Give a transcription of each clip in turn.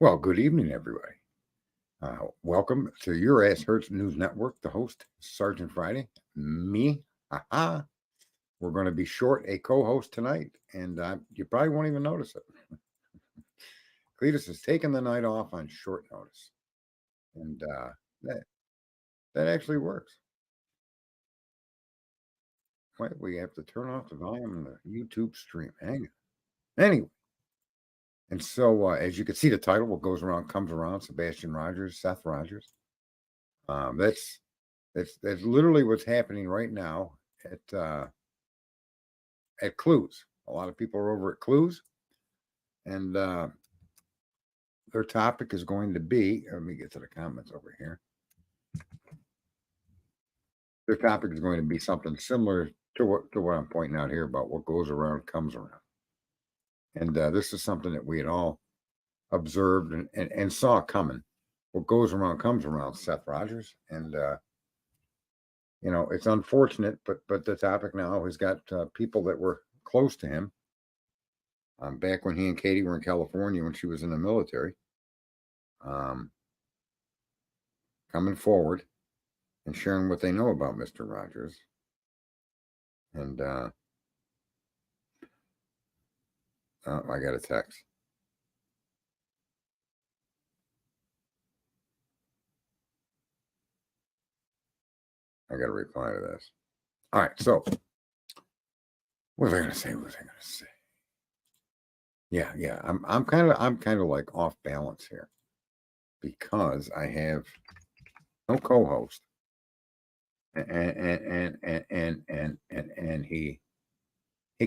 Well, good evening, everybody. Welcome to your Ass Hurts News Network. The host, Sergeant Friday. Me. Haha. We're going to be short a co-host tonight, and you probably won't even notice it. Cletus has taken the night off on short notice, and that that actually works. Wait, we have to turn off the volume on the YouTube stream. Hang on. Anyway, and so as you can see, the title, "What Goes Around Comes Around." Sebastian Rogers, Seth Rogers. That's that's literally what's happening right now at Clues. A lot of people are over at Clues, and their topic is going to be. Let me get to the comments over here. Their topic is going to be something similar to what I'm pointing out here about what goes around comes around, and this is something that we had all observed and saw coming. What goes around comes around. Seth Rogers, and it's unfortunate, but the topic now has got people that were close to him. Back when he and Katie were in California when she was in the military, um, coming forward and sharing what they know about Mr. Rogers. And I got a text. I got to reply to this. All right. So, what was I going to say? What was I going to say? Yeah. I'm kind of like off balance here because I have no co-host, and he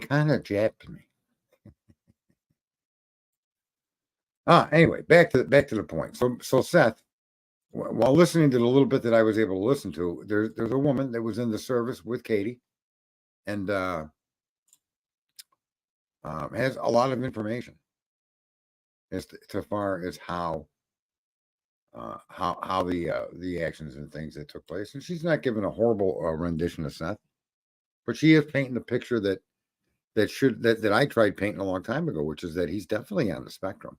kind of japped me. Anyway, back to the point. So Seth, while listening to the little bit that I was able to listen to, there's a woman that was in the service with Katie, and has a lot of information as far as how the actions and things that took place. And she's not giving a horrible rendition of Seth, but she is painting the picture that I tried painting a long time ago, which is that he's definitely on the spectrum.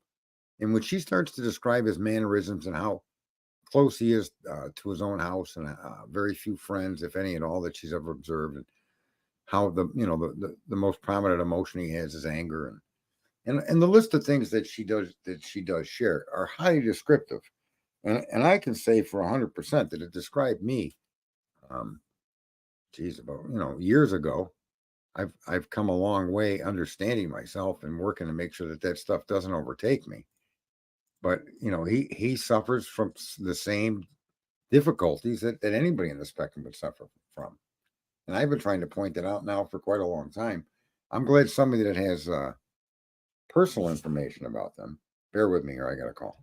And when she starts to describe his mannerisms and how close he is to his own house and very few friends, if any at all, that she's ever observed, and how the most prominent emotion he has is anger, and the list of things that she does share are highly descriptive, and I can say for 100% that it described me. Um, geez, about years ago. I've come a long way understanding myself and working to make sure that stuff doesn't overtake me. But he suffers from the same difficulties that anybody in the spectrum would suffer from. And I've been trying to point that out now for quite a long time. I'm glad somebody that has personal information about them. Bear with me here. I got a call.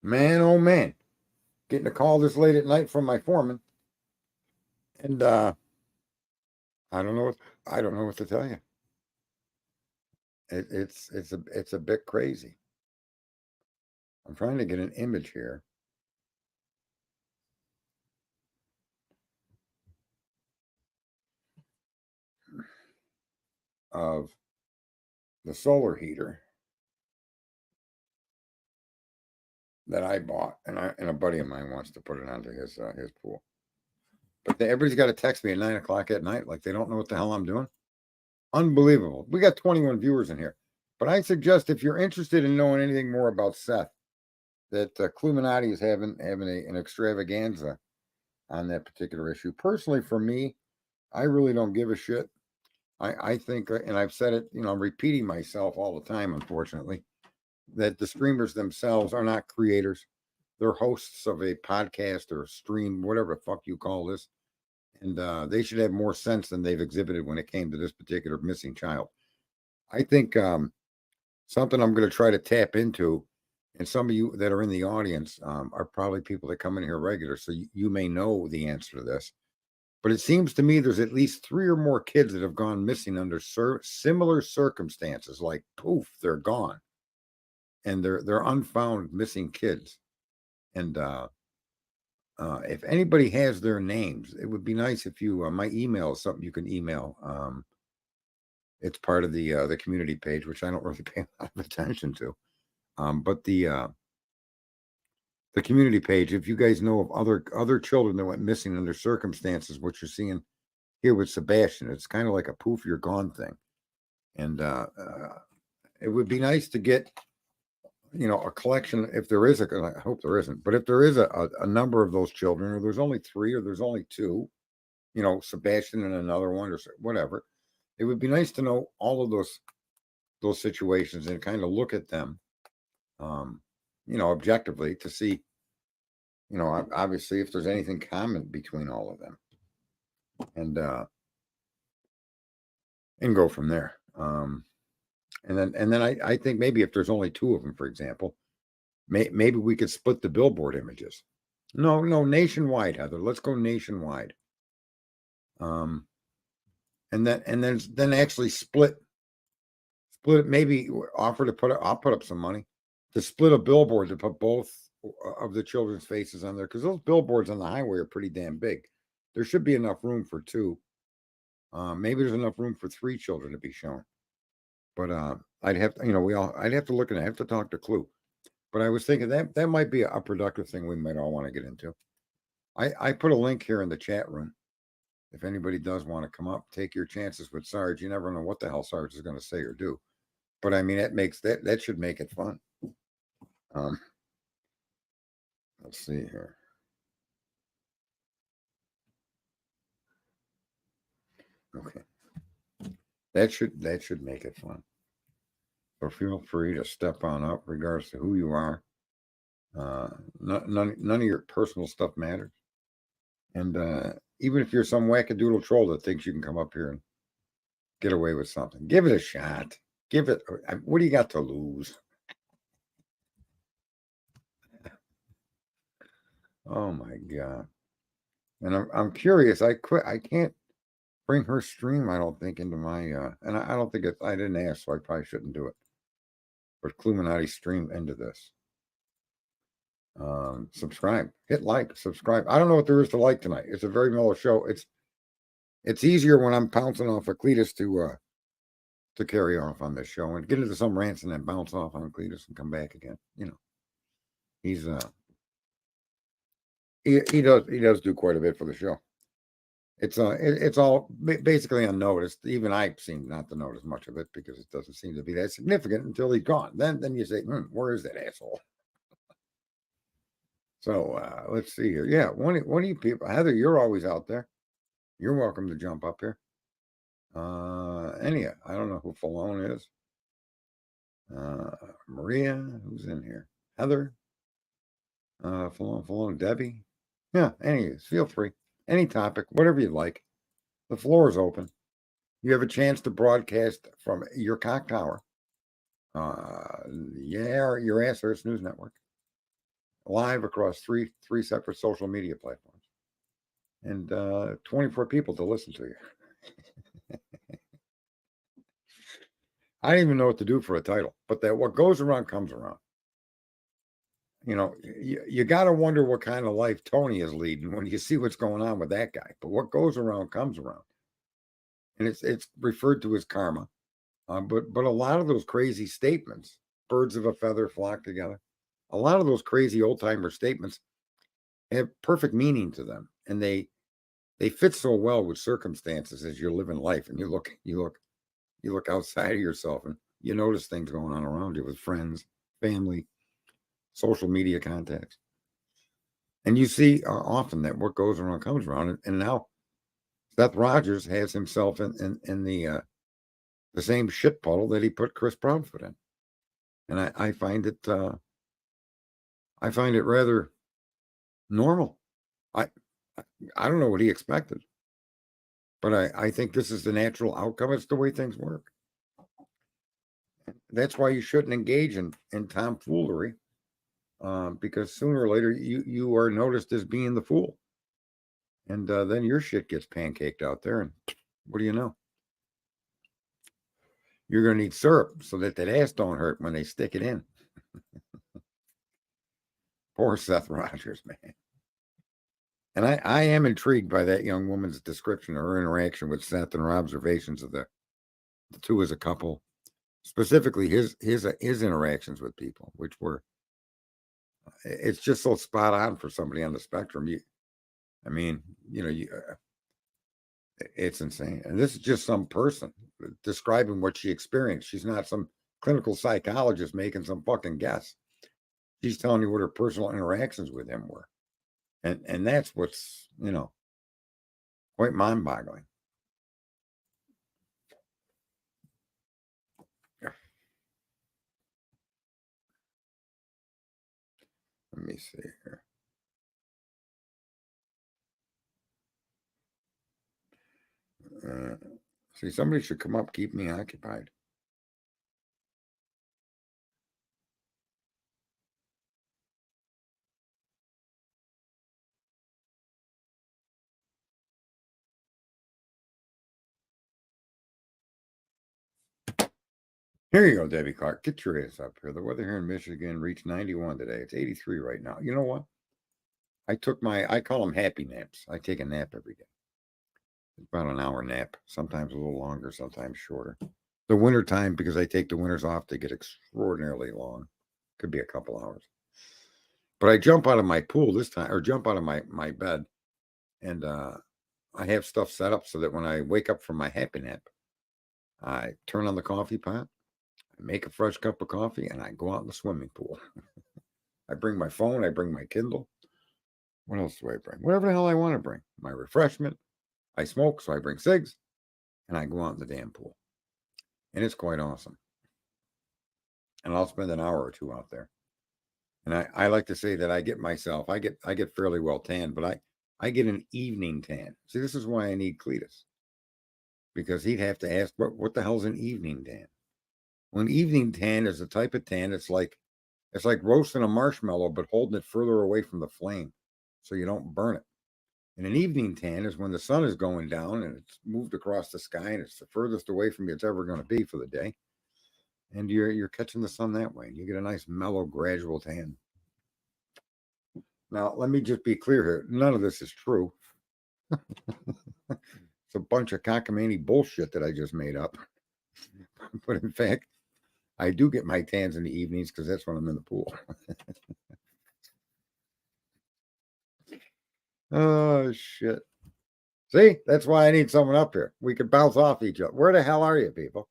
Man, oh man, getting a call this late at night from my foreman, and I don't know what to tell you. It's a bit crazy. I'm trying to get an image here of the solar heater that I bought, and a buddy of mine wants to put it onto his pool. But everybody's got to text me at 9 o'clock at night, like they don't know what the hell I'm doing. Unbelievable. We got 21 viewers in here, but I suggest if you're interested in knowing anything more about Seth, that Cluminati is having an extravaganza on that particular issue. Personally, for me, I really don't give a shit. I think, and I've said it, I'm repeating myself all the time, unfortunately, that the streamers themselves are not creators. They're hosts of a podcast or a stream, whatever the fuck you call this. And they should have more sense than they've exhibited when it came to this particular missing child. I think something I'm going to try to tap into, and some of you that are in the audience are probably people that come in here regular, so you may know the answer to this. But it seems to me there's at least 3 or more kids that have gone missing under similar circumstances, like poof, they're gone. And they're unfound missing kids. And if anybody has their names, it would be nice if you my email is something you can email. It's part of the community page, which I don't really pay a lot of attention to. But the community page, if you guys know of other children that went missing under circumstances, what you're seeing here with Sebastian, it's kind of like a poof, you're gone thing. And it would be nice to get a collection, if there is I hope there isn't, but if there is a number of those children, or there's only 3 or there's only 2, Sebastian and another one or whatever, it would be nice to know all of those situations and kind of look at them, objectively to see, obviously if there's anything common between all of them, and go from there. And then I think maybe if there's only 2 of them, for example, maybe we could split the billboard images. No, nationwide, Heather. Let's go nationwide. And then actually split it. Maybe offer to I'll put up some money to split a billboard to put both of the children's faces on there, because those billboards on the highway are pretty damn big. There should be enough room for 2. Maybe there's enough room for 3 children to be shown. But I'd have to, I'd have to look at it. I have to talk to Clue. But I was thinking that might be a productive thing we might all want to get into. I put a link here in the chat room. If anybody does want to come up, take your chances with Sarge. You never know what the hell Sarge is going to say or do. But I mean, that should make it fun. Let's see here. Okay. That should make it fun. So feel free to step on up, regardless of who you are. None of your personal stuff matters. And even if you're some wackadoodle troll that thinks you can come up here and get away with something, give it a shot. Give it. What do you got to lose? Oh my God. And I'm curious. I can't bring her stream, I don't think, into my and I don't think I didn't ask, so I probably shouldn't do it. But Cluminati stream into this. Subscribe, hit like, subscribe. I don't know what there is to like tonight. It's a very mellow show. It's easier when I'm pouncing off of Cletus to carry off on this show and get into some rants and then bounce off on Cletus and come back again. He's he does do quite a bit for the show. It's all basically unnoticed. Even I seem not to notice much of it because it doesn't seem to be that significant until he's gone. Then you say, where is that asshole? So let's see here. Yeah, one of you people, Heather, you're always out there. You're welcome to jump up here. Enya, I don't know who Falone is. Maria, who's in here? Heather. Falone, Debbie. Yeah, anyways, feel free. Any topic, whatever you'd like. The floor is open. You have a chance to broadcast from your cock tower. Your Ass Earth News Network. live across three separate social media platforms, and 24 people to listen to you. I don't even know what to do for a title, but that what goes around comes around. You got to wonder what kind of life Tony is leading when you see what's going on with that guy. But what goes around comes around, and it's referred to as karma. But a lot of those crazy statements, birds of a feather flock together. A lot of those crazy old timer statements have perfect meaning to them, and they fit so well with circumstances as you're living life, and you look outside of yourself, and you notice things going on around you with friends, family, social media contacts, and you see often that what goes around comes around. And now Seth Rogers has himself in the same shit puddle that he put Chris Proudfoot in, and I find it rather normal. I don't know what he expected, but I think this is the natural outcome. It's the way things work. That's why you shouldn't engage in tomfoolery, because sooner or later you are noticed as being the fool, and then your shit gets pancaked out there, and what do you know? You're going to need syrup so that ass don't hurt when they stick it in. Poor Seth Rogers, man. And I am intrigued by that young woman's description of her interaction with Seth and her observations of the two as a couple, specifically his interactions with people, which were, it's just so spot on for somebody on the spectrum. It's insane. And this is just some person describing what she experienced. She's not some clinical psychologist making some fucking guess. She's telling you what her personal interactions with him were. And that's what's, quite mind-boggling. Let me see here. See, somebody should come up, keep me occupied. Here you go, Debbie Clark. Get your ass up here. The weather here in Michigan reached 91 today. It's 83 right now. You know what? I call them happy naps. I take a nap every day. It's about an hour nap, sometimes a little longer, sometimes shorter. The winter time, because I take the winters off, they get extraordinarily long. Could be a couple hours. But I jump out of my pool this time, or jump out of my bed, and I have stuff set up so that when I wake up from my happy nap, I turn on the coffee pot, I make a fresh cup of coffee, and I go out in the swimming pool. I bring my phone, I bring my Kindle. What else do I bring? Whatever the hell I want to bring. My refreshment. I smoke, so I bring cigs, and I go out in the damn pool. And it's quite awesome. And I'll spend an hour or two out there. And I like to say that I get fairly well tanned, but I get an evening tan. See, this is why I need Cletus. Because he'd have to ask, what the hell's an evening tan? Well, an evening tan is a type of tan. It's like roasting a marshmallow, but holding it further away from the flame so you don't burn it. And an evening tan is when the sun is going down and it's moved across the sky and it's the furthest away from you it's ever going to be for the day. And you're catching the sun that way. And you get a nice, mellow, gradual tan. Now, let me just be clear here. None of this is true. It's a bunch of cockamamie bullshit that I just made up. But in fact, I do get my tans in the evenings because that's when I'm in the pool. Oh, shit. See, that's why I need someone up here. We could bounce off each other. Where the hell are you, people?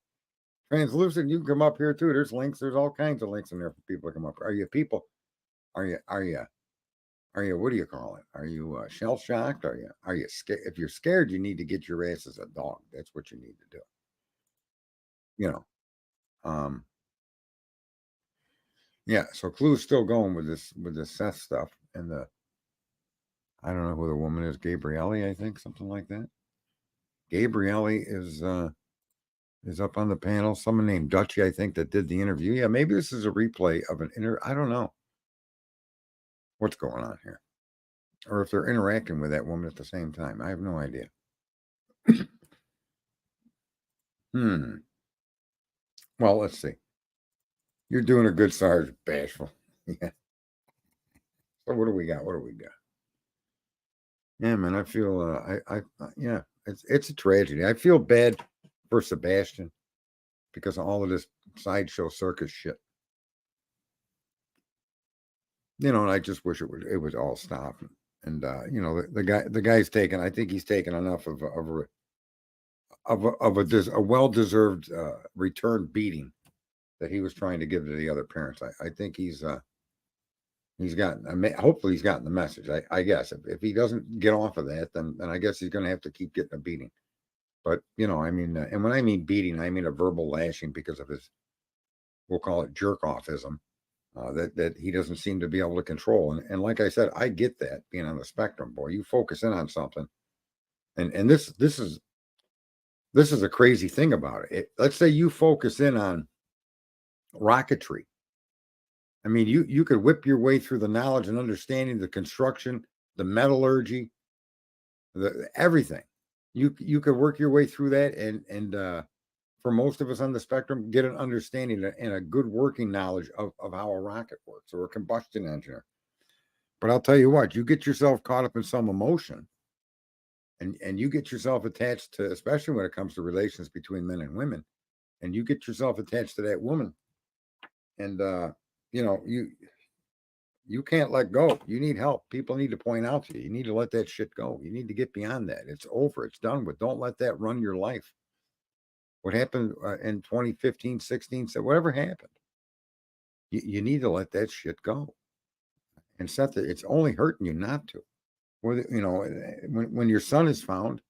Translucent, you can come up here too. There's links. There's all kinds of links in there for people to come up. Are you people? Are you? What do you call it? Are you shell shocked? Are you scared? If you're scared, you need to get your ass as a dog. That's what you need to do. Yeah. So Clue's still going with this Seth stuff, and I don't know who the woman is, Gabrielle, I think, something like that. Gabrielle is up on the panel. Someone named Dutchy, I think, that did the interview. Yeah, maybe this is a replay of an I don't know. what's going on here, or if they're interacting with that woman at the same time. I have no idea. Well, let's see. You're doing a good Sarge, Bashful. Yeah. So what do we got? What do we got? Yeah, man, I feel yeah, it's a tragedy. I feel bad for Sebastian because of all of this sideshow circus shit. And I just wish it would all stop. And the guy's taken. I think he's taken enough of a well-deserved return beating that he was trying to give to the other parents. I think he's gotten. Hopefully, he's gotten the message. I guess if he doesn't get off of that, then I guess he's going to have to keep getting a beating. But I mean, and when I mean beating, I mean a verbal lashing because of his, we'll call it jerk-offism, that he doesn't seem to be able to control. And like I said, I get that being on the spectrum, boy. You focus in on something, and this is a crazy thing about it. Let's say you focus in on rocketry. I mean, you could whip your way through the knowledge and understanding, the construction, the metallurgy, everything. You could work your way through that, and for most of us on the spectrum, get an understanding and a good working knowledge of how a rocket works or a combustion engine. But I'll tell you what, you get yourself caught up in some emotion, and you get yourself attached to, especially when it comes to relations between men and women, and you get yourself attached to that woman, and you can't let go. You need help. People need to point out to you. You need to let that shit go. You need to get beyond that. It's over. It's done with. Don't let that run your life. What happened in 2015, 16, so whatever happened, you need to let that shit go. And Seth, it's only hurting you not to. When your son is found,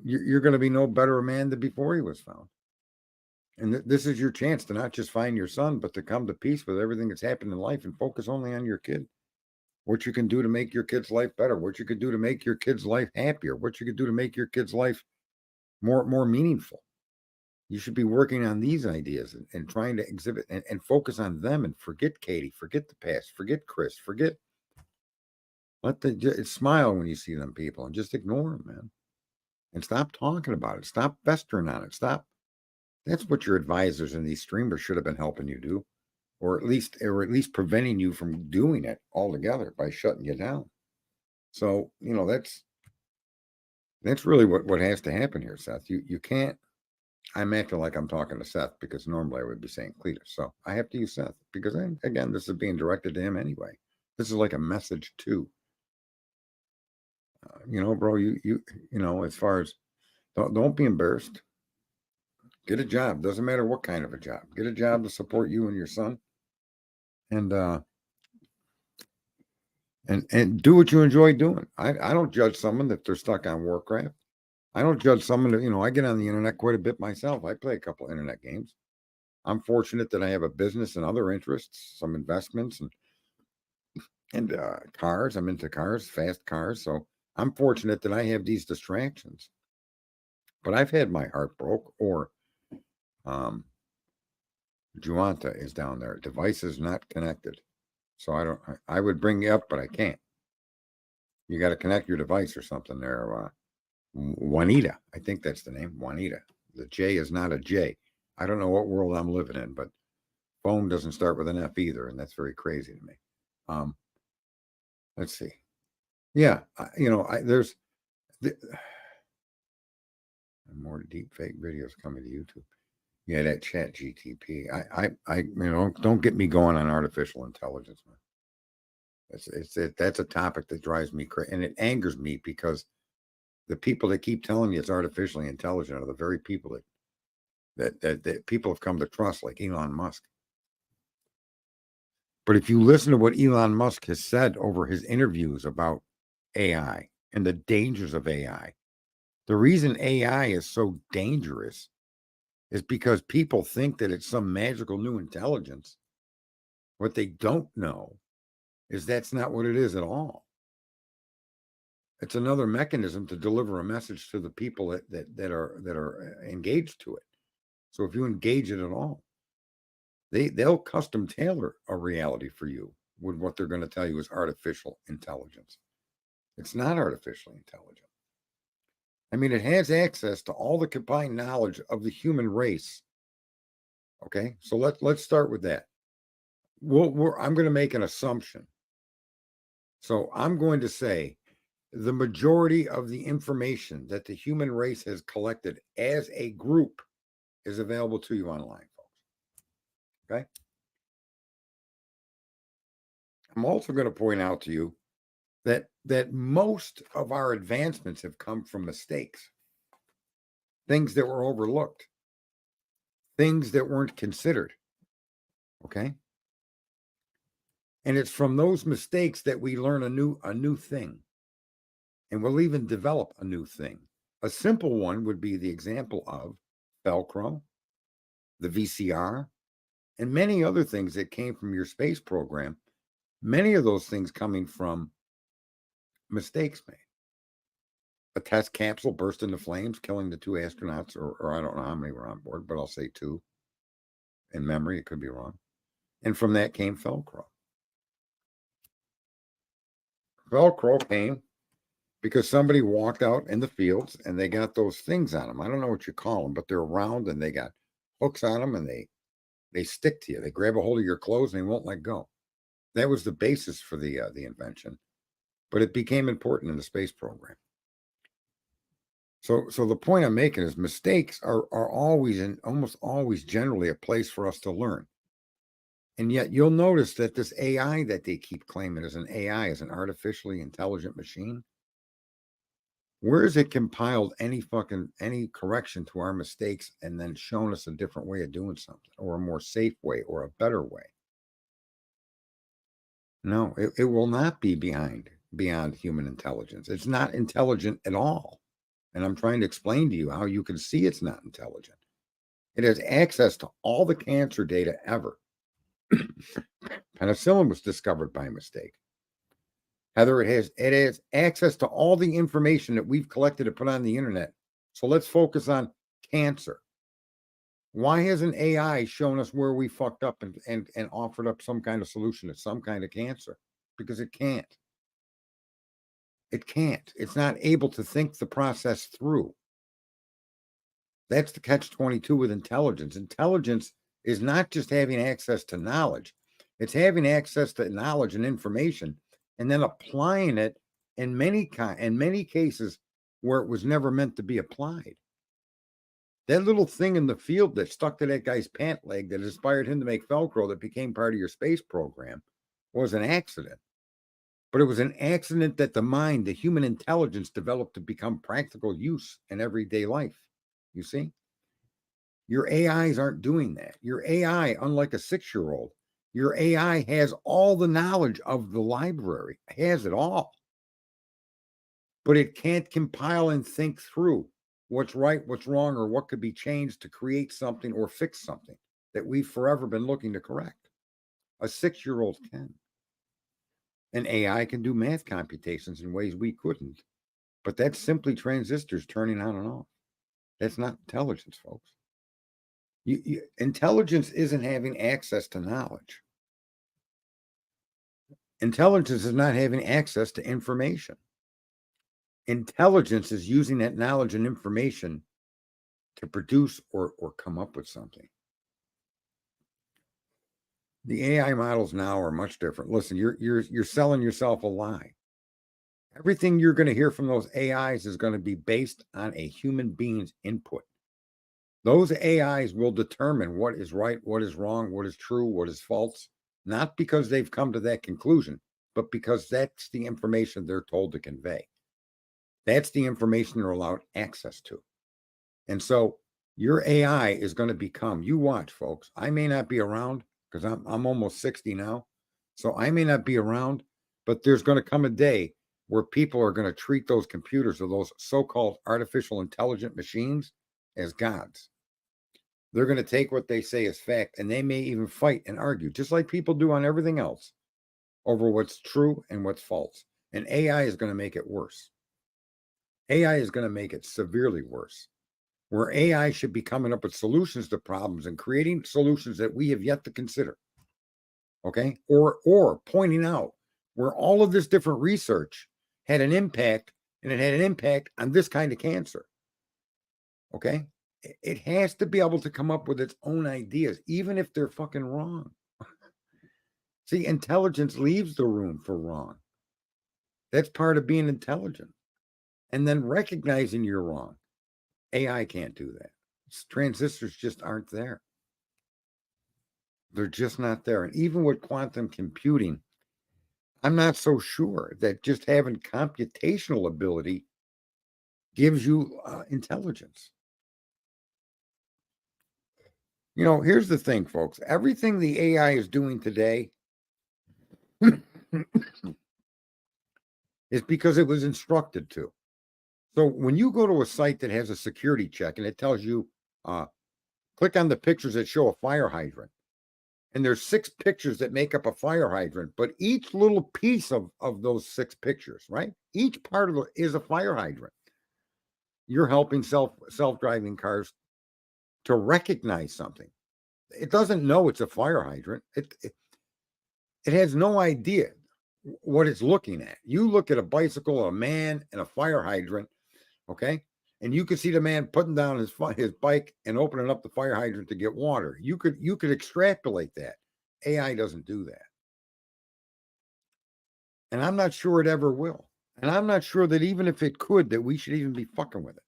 you're going to be no better a man than before he was found. And this is your chance to not just find your son, but to come to peace with everything that's happened in life and focus only on your kid. What you can do to make your kid's life better, what you could do to make your kid's life happier, what you could do to make your kid's life more meaningful. You should be working on these ideas and trying to exhibit and focus on them, and forget Katie, forget the past, forget Chris, smile when you see them people and just ignore them, man. And stop talking about it. Stop festering on it. That's what your advisors and these streamers should have been helping you do, or at least preventing you from doing it altogether by shutting you down. So, that's really what has to happen here, Seth. You can't. I'm acting like I'm talking to Seth because normally I would be saying Cletus. So I have to use Seth because, again, this is being directed to him anyway. This is like a message to, bro, as far as don't be embarrassed. Get a job. Doesn't matter what kind of a job. Get a job to support you and your son, and do what you enjoy doing. I don't judge someone that they're stuck on Warcraft. I don't judge someone that, I get on the internet quite a bit myself. I play a couple of internet games. I'm fortunate that I have a business and other interests, some investments and cars. I'm into cars, fast cars. So I'm fortunate that I have these distractions. But I've had my heart broke, or Juanta is down there. Device is not connected. So I would bring you up, but I can't. You got to connect your device or something there. Juanita, I think that's the name, Juanita. The J is not a J. I don't know what world I'm living in, but phone doesn't start with an F either, and that's very crazy to me. Let's see. Yeah, there's more deep fake videos coming to YouTube. Yeah, that Chat GTP. Don't get me going on artificial intelligence, man. That's a topic that drives me crazy, and it angers me because the people that keep telling you it's artificially intelligent are the very people that people have come to trust, like Elon Musk. But if you listen to what Elon Musk has said over his interviews about AI and the dangers of AI, the reason AI is so dangerous is because people think that it's some magical new intelligence. What they don't know is that's not what it is at all. It's another mechanism to deliver a message to the people that are engaged to it. So if you engage it at all, they'll custom tailor a reality for you with what they're going to tell you is artificial intelligence. It's not artificially intelligent. I mean, it has access to all the combined knowledge of the human race. Okay, so let's start with that. I'm going to make an assumption. So I'm going to say the majority of the information that the human race has collected as a group is available to you online, folks. Okay. I'm also going to point out to you that most of our advancements have come from mistakes, things that were overlooked, things that weren't considered. Okay. And it's from those mistakes that we learn a new thing. And we'll even develop a new thing. A simple one would be the example of Velcro, the VCR, and many other things that came from your space program. Many of those things coming from mistakes made. A test capsule burst into flames, killing the 2 astronauts, or I don't know how many were on board, but I'll say 2. In memory, it could be wrong. And from that came Velcro. Velcro came because somebody walked out in the fields and they got those things on them. I don't know what you call them, but they're round and they got hooks on them and they stick to you. They grab a hold of your clothes and they won't let go. That was the basis for the invention, but it became important in the space program. So the point I'm making is mistakes are always and almost always generally a place for us to learn. And yet you'll notice that this AI that they keep claiming is an AI, is an artificially intelligent machine. Where is it compiled any correction to our mistakes and then shown us a different way of doing something, or a more safe way, or a better way? No, it will not be beyond human intelligence. It's not intelligent at all. And I'm trying to explain to you how you can see it's not intelligent. It has access to all the cancer data ever. Penicillin was discovered by mistake. Heather, it has access to all the information that we've collected and put on the internet. So let's focus on cancer. Why hasn't AI shown us where we fucked up and offered up some kind of solution to some kind of cancer? Because it can't. It can't. It's not able to think the process through. That's the catch-22 with intelligence. Intelligence is not just having access to knowledge. It's having access to knowledge and information and then applying it in many cases where it was never meant to be applied. That little thing in the field that stuck to that guy's pant leg that inspired him to make Velcro that became part of your space program was an accident. But it was an accident that the mind, the human intelligence, developed to become practical use in everyday life. You see? Your AIs aren't doing that. Your AI, unlike a 6-year-old, your AI has all the knowledge of the library, has it all. But it can't compile and think through what's right, what's wrong, or what could be changed to create something or fix something that we've forever been looking to correct. A 6-year-old can. An AI can do math computations in ways we couldn't. But that's simply transistors turning on and off. That's not intelligence, folks. Intelligence isn't having access to knowledge. Intelligence is not having access to information. Intelligence is using that knowledge and information to produce or come up with something. The AI models now are much different. Listen, you're selling yourself a lie. Everything you're going to hear from those AIs is going to be based on a human being's input. Those AIs will determine what is right, what is wrong, what is true, what is false, not because they've come to that conclusion, but because that's the information they're told to convey. That's the information they're allowed access to. And so your AI is going to become, you watch, folks. I may not be around because I'm almost 60 now. So I may not be around, but there's going to come a day where people are going to treat those computers or those so-called artificial intelligent machines as gods. They're going to take what they say as fact, and they may even fight and argue, just like people do on everything else, over what's true and what's false. And AI is going to make it worse. AI is going to make it severely worse, where AI should be coming up with solutions to problems and creating solutions that we have yet to consider. Okay. Or pointing out where all of this different research had an impact, and it had an impact on this kind of cancer. Okay. It has to be able to come up with its own ideas, even if they're fucking wrong. See, intelligence leaves the room for wrong. That's part of being intelligent. And then recognizing you're wrong. AI can't do that. Transistors just aren't there. They're just not there. And even with quantum computing, I'm not so sure that just having computational ability gives you intelligence. You know, here's the thing, folks. Everything the AI is doing today is because it was instructed to. So when you go to a site that has a security check and it tells you, click on the pictures that show a fire hydrant, and there's 6 pictures that make up a fire hydrant, but each little piece of those 6 pictures, right? Each part of it is a fire hydrant. You're helping self-driving cars to recognize something. It doesn't know it's a fire hydrant. It has no idea what it's looking at. You look at a bicycle, a man, and a fire hydrant, okay? And you could see the man putting down his bike and opening up the fire hydrant to get water. You could extrapolate that. AI doesn't do that. And I'm not sure it ever will. And I'm not sure that even if it could, that we should even be fucking with it.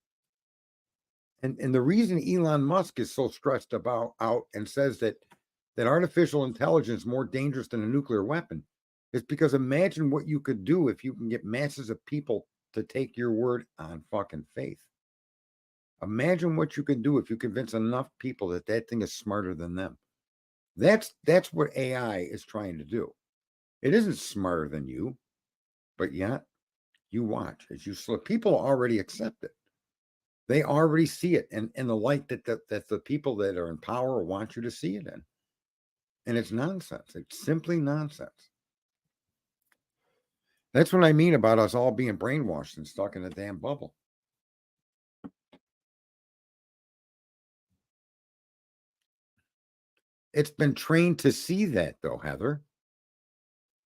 And the reason Elon Musk is so stressed out and says that artificial intelligence is more dangerous than a nuclear weapon is because imagine what you could do if you can get masses of people to take your word on fucking faith. Imagine what you can do if you convince enough people that thing is smarter than them. That's what AI is trying to do. It isn't smarter than you, but yet you watch as you slip. People already accept it. They already see it in the light that the people that are in power want you to see it in. And it's nonsense. It's simply nonsense. That's what I mean about us all being brainwashed and stuck in a damn bubble. It's been trained to see that, though, Heather.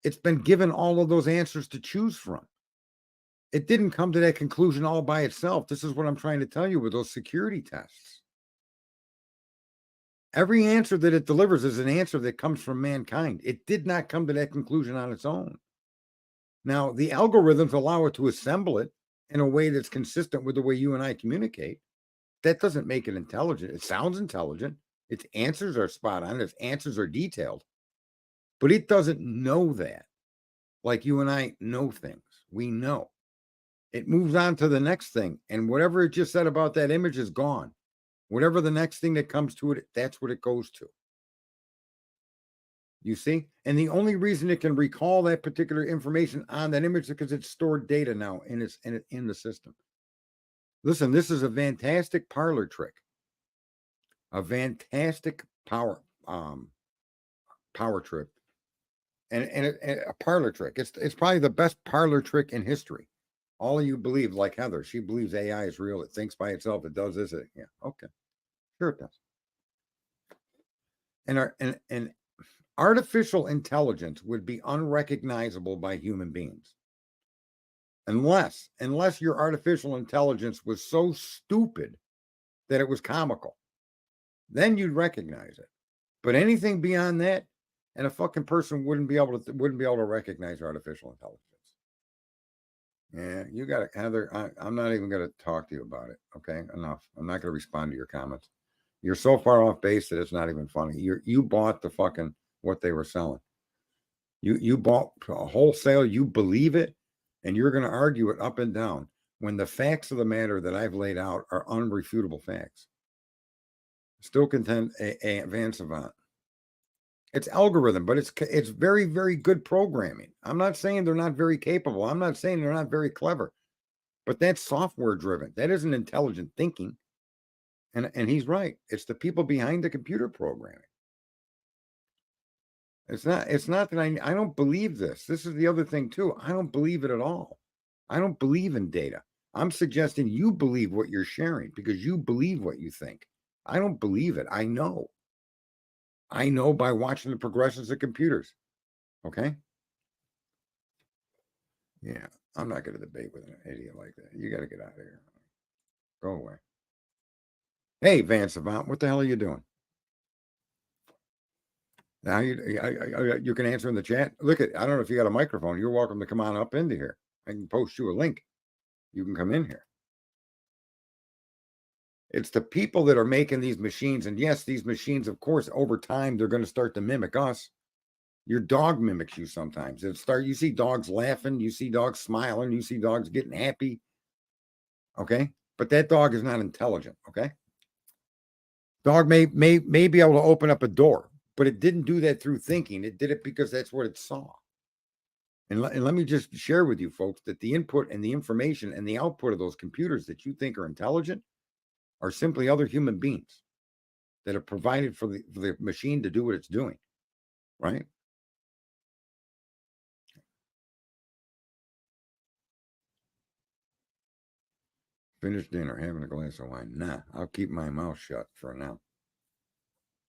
It's been given all of those answers to choose from. It didn't come to that conclusion all by itself. This is what I'm trying to tell you with those security tests. Every answer that it delivers is an answer that comes from mankind. It did not come to that conclusion on its own. Now, the algorithms allow it to assemble it in a way that's consistent with the way you and I communicate. That doesn't make it intelligent. It sounds intelligent. Its answers are spot on. Its answers are detailed. But it doesn't know that like you and I know things. We know. It moves on to the next thing. And whatever it just said about that image is gone. Whatever the next thing that comes to it, that's what it goes to. You see? And the only reason it can recall that particular information on that image is because it's stored data now in the system. Listen, this is a fantastic parlor trick. A fantastic power trip. And a parlor trick. It's probably the best parlor trick in history. All of you believe, like Heather, she believes AI is real. It thinks by itself. It does this. Yeah, okay, sure it does. And artificial intelligence would be unrecognizable by human beings, unless your artificial intelligence was so stupid that it was comical. Then you'd recognize it. But anything beyond that, and a fucking person wouldn't be able to recognize artificial intelligence. Yeah, you got it, Heather. I'm not even going to talk to you about it. Okay, enough. I'm not going to respond to your comments. You're so far off base that it's not even funny. You bought the fucking what they were selling. You bought a wholesale. You believe it, and you're going to argue it up and down when the facts of the matter that I've laid out are unrefutable facts. Still contend a Van Savant. It's algorithm, but it's very, very good programming. I'm not saying they're not very capable. I'm not saying they're not very clever, but that's software driven. That isn't intelligent thinking. And he's right. It's the people behind the computer programming. It's not that I don't believe this. This is the other thing too. I don't believe it at all. I don't believe in data. I'm suggesting you believe what you're sharing because you believe what you think. I don't believe it. I know. I know by watching the progressions of computers. Okay. Yeah, I'm not going to debate with an idiot like that. You got to get out of here. Go away. Hey, Van Savant, what the hell are you doing? Now you can answer in the chat. Look at, I don't know if you got a microphone. You're welcome to come on up into here. I can post you a link. You can come in here. It's the people that are making these machines. And yes, these machines, of course, over time, they're going to start to mimic us. Your dog mimics you sometimes. You see dogs laughing, you see dogs smiling, you see dogs getting happy. Okay. But that dog is not intelligent. Okay. Dog may be able to open up a door, but it didn't do that through thinking. It did it because that's what it saw. And let me just share with you folks that the input and the information and the output of those computers that you think are intelligent are simply other human beings that are provided for the machine to do what it's doing, right? Finish dinner, having a glass of wine. Nah, I'll keep my mouth shut for now.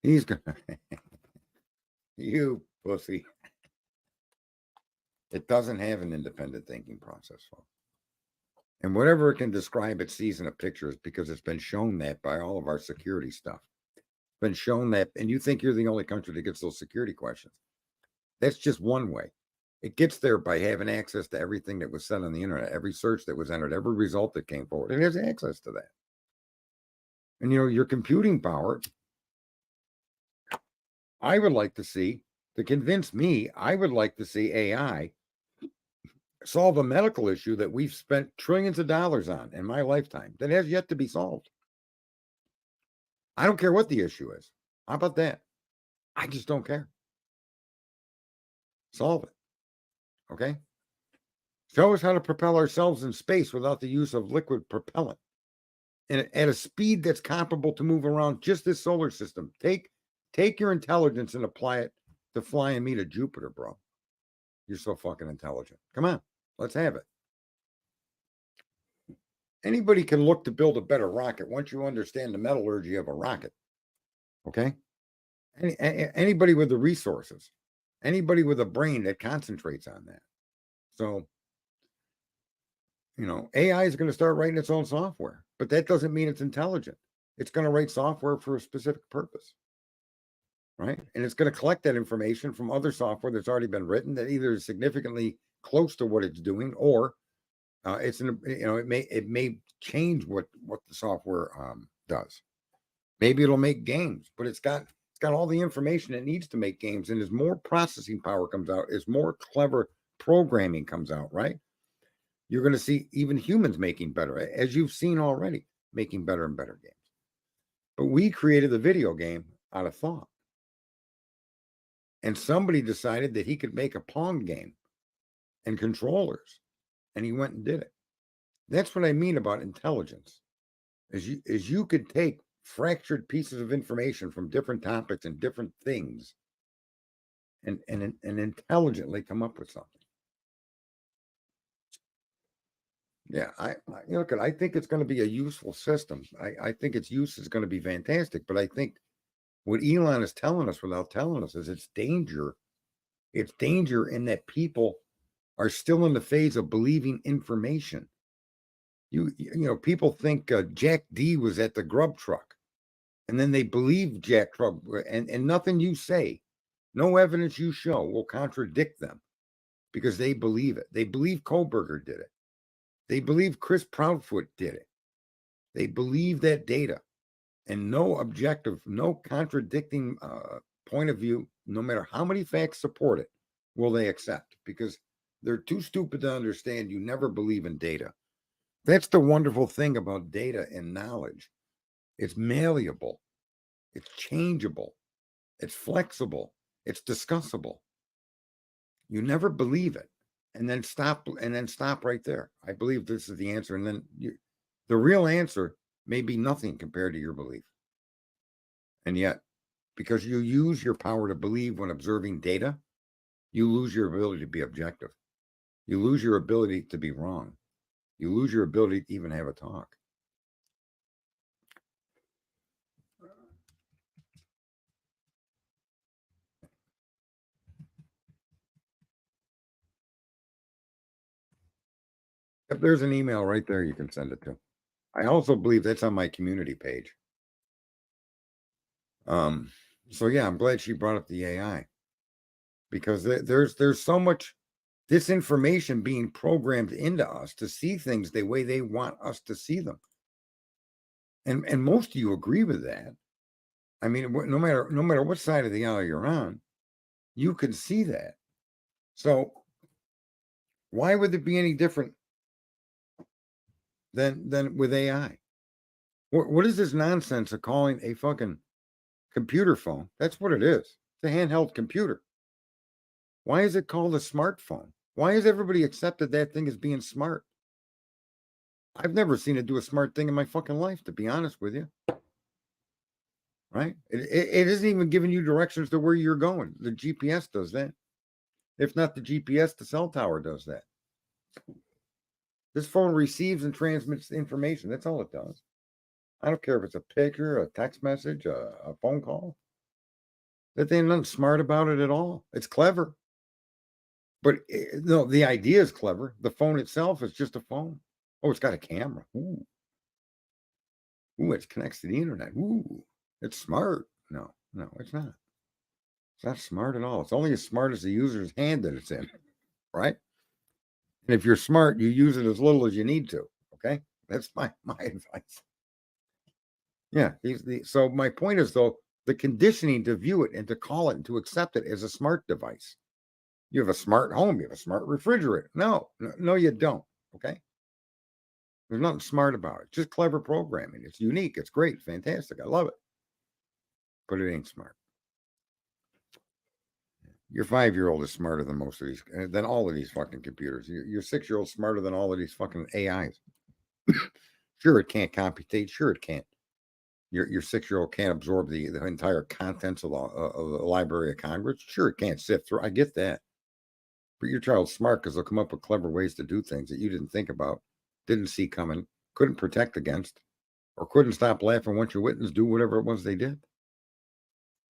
He's gonna you pussy. It doesn't have an independent thinking process, folks. And whatever it can describe it sees in a picture is because it's been shown that by all of our security stuff. It's been shown that, and you think you're the only country that gets those security questions. That's just one way. It gets there by having access to everything that was said on the internet, every search that was entered, every result that came forward. It has access to that. And your computing power, I would like to see, to convince me, I would like to see AI solve a medical issue that we've spent trillions of dollars on in my lifetime that has yet to be solved. I don't care what the issue is. How about that? I just don't care. Solve it. Okay. Show us how to propel ourselves in space without the use of liquid propellant and at a speed that's comparable to move around just this solar system. Take your intelligence and apply it to flying me to Jupiter, bro. You're so fucking intelligent. Come on, let's have it. Anybody can look to build a better rocket once you understand the metallurgy of a rocket. Okay. Anybody with the resources, anybody with a brain that concentrates on that. So, AI is going to start writing its own software, but that doesn't mean it's intelligent. It's going to write software for a specific purpose, right? And it's going to collect that information from other software that's already been written that either is significantly close to what it's doing, or it may change what the software does. Maybe it'll make games, but it's got all the information it needs to make games. And as more processing power comes out, as more clever programming comes out, right? You're going to see even humans making better, as you've seen already, making better and better games. But we created the video game out of thought. And somebody decided that he could make a Pong game and controllers, and he went and did it. That's what I mean about intelligence. Is you could take fractured pieces of information from different topics and different things and intelligently come up with something. Yeah, I think it's going to be a useful system. I think its use is going to be fantastic, but I think what Elon is telling us without telling us is it's danger. It's danger in that people are still in the phase of believing information. People think Jack D was at the grub truck, and then they believe Jack Trump, and nothing you say, no evidence you show will contradict them because they believe it. They believe Kohlberger did it. They believe Chris Proudfoot did it. They believe that data, and no objective, no contradicting point of view, no matter how many facts support it, will they accept, because they're too stupid to understand you never believe in data. That's the wonderful thing about data and knowledge. It's malleable. It's changeable. It's flexible. It's discussable. You never believe it, and then stop right there. I believe this is the answer, and then the real answer may be nothing compared to your belief. And yet, because you use your power to believe when observing data, you lose your ability to be objective. You lose your ability to be wrong. You lose your ability to even have a talk. Yep, there's an email right there you can send it to. I also believe that's on my community page. So yeah, I'm glad she brought up the AI because there's so much disinformation being programmed into us to see things the way they want us to see them. And most of you agree with that. I mean, no matter what side of the aisle you're on, you can see that. So why would it be any different than with AI? What is this nonsense of calling a fucking computer phone? That's what it is. It's a handheld computer. Why is it called a smartphone? Why has everybody accepted that thing as being smart? I've never seen it do a smart thing in my fucking life, to be honest with you. Right? It isn't even giving you directions to where you're going. The GPS does that. If not the GPS, the cell tower does that. This phone receives and transmits information. That's all it does. I don't care if it's a picture, a text message, a phone call. That ain't nothing smart about it at all. It's clever. But no, the idea is clever. The phone itself is just a phone. Oh, it's got a camera. Ooh, it connects to the internet. Ooh, it's smart. No, it's not. It's not smart at all. It's only as smart as the user's hand that it's in, right? And if you're smart, you use it as little as you need to. Okay, that's my advice. Yeah, so my point is though, the conditioning to view it and to call it and to accept it as a smart device. You have a smart home, you have a smart refrigerator. No, you don't. Okay. There's nothing smart about it. Just clever programming. It's unique. It's great. Fantastic. I love it. But it ain't smart. Your 5-year-old is smarter than most of these, than all of these fucking computers. Your 6-year-old smarter than all of these fucking AIs. Sure, it can't computate. Sure, it can't. Your 6-year-old can't absorb the entire contents of the Library of Congress. Sure, it can't sift through. I get that. But your child's smart because they'll come up with clever ways to do things that you didn't think about, didn't see coming, couldn't protect against, or couldn't stop laughing once your witness do whatever it was they did.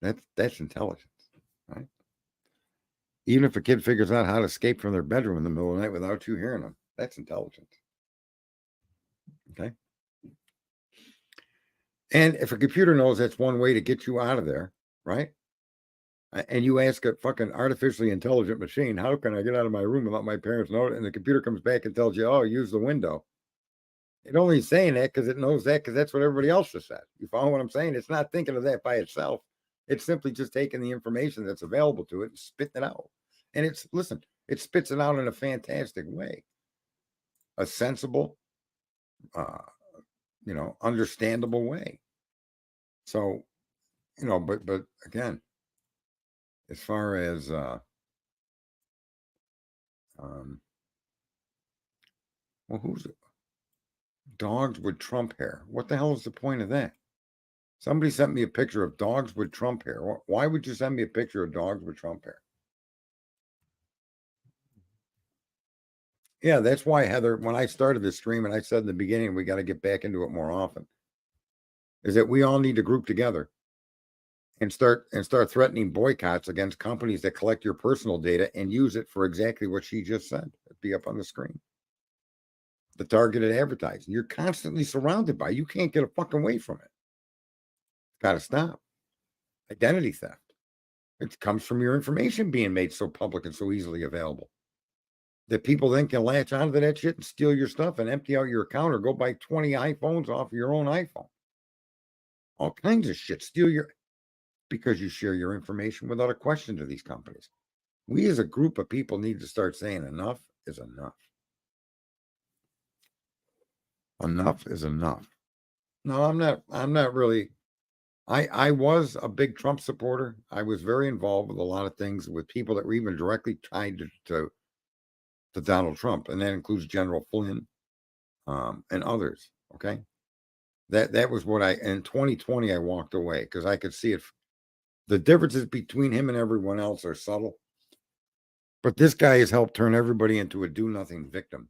That's intelligence, right? Even if a kid figures out how to escape from their bedroom in the middle of the night without you hearing them, that's intelligence. Okay. And if a computer knows that's one way to get you out of there, right? And you ask a fucking artificially intelligent machine, how can I get out of my room without my parents knowing? And the computer comes back and tells you, oh, use the window. It only saying that because it knows that because that's what everybody else has said. You follow what I'm saying? It's not thinking of that by itself. It's simply just taking the information that's available to it and spitting it out. And it spits it out in a fantastic way. A sensible, understandable way. So, but again, as far as who's it? Dogs with Trump hair. What the hell is the point of that? Somebody sent me a picture of dogs with Trump hair. Why would you send me a picture of dogs with Trump hair? Yeah, that's why, Heather, when I started this stream and I said in the beginning, we got to get back into it more often, is that we all need to group together and start threatening boycotts against companies that collect your personal data and use it for exactly what she just said. It'd be up on the screen. The targeted advertising. You're constantly surrounded by. You can't get a fucking away from it. Got to stop. Identity theft. It comes from your information being made so public and so easily available that people then can latch onto that shit and steal your stuff and empty out your account or go buy 20 iPhones off of your own iPhone. All kinds of shit. Because you share your information without a question to these companies. We as a group of people need to start saying enough is enough. Enough is enough. No, I'm not really. I was a big Trump supporter. I was very involved with a lot of things with people that were even directly tied to Donald Trump, and that includes General Flynn and others. Okay, that was what in 2020 I walked away because I could see it. The differences between him and everyone else are subtle, but this guy has helped turn everybody into a do-nothing victim.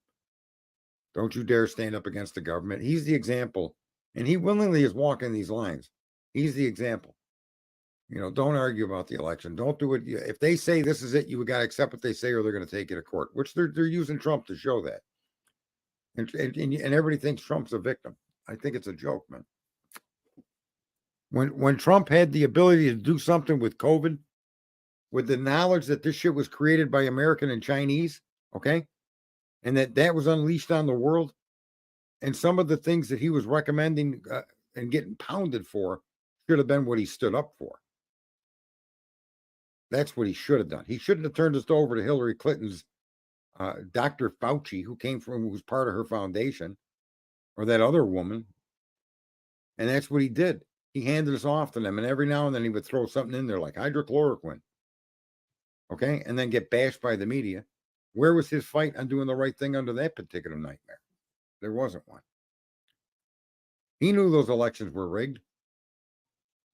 Don't you dare stand up against the government. He's the example, and he willingly is walking these lines. He's the example. Don't argue about the election. Don't do it. If they say this is it, you got to accept what they say or they're going to take you to court, which they're using Trump to show that. and everybody thinks Trump's a victim. I think it's a joke, man. When Trump had the ability to do something with COVID, with the knowledge that this shit was created by American and Chinese, okay, and that was unleashed on the world, and some of the things that he was recommending and getting pounded for should have been what he stood up for. That's what he should have done. He shouldn't have turned us over to Hillary Clinton's Dr. Fauci, who's part of her foundation, or that other woman. And that's what he did. He handed us off to them, and every now and then he would throw something in there like hydrochloroquine. Okay, and then get bashed by the media. Where was his fight on doing the right thing under that particular nightmare? There wasn't one. He knew those elections were rigged.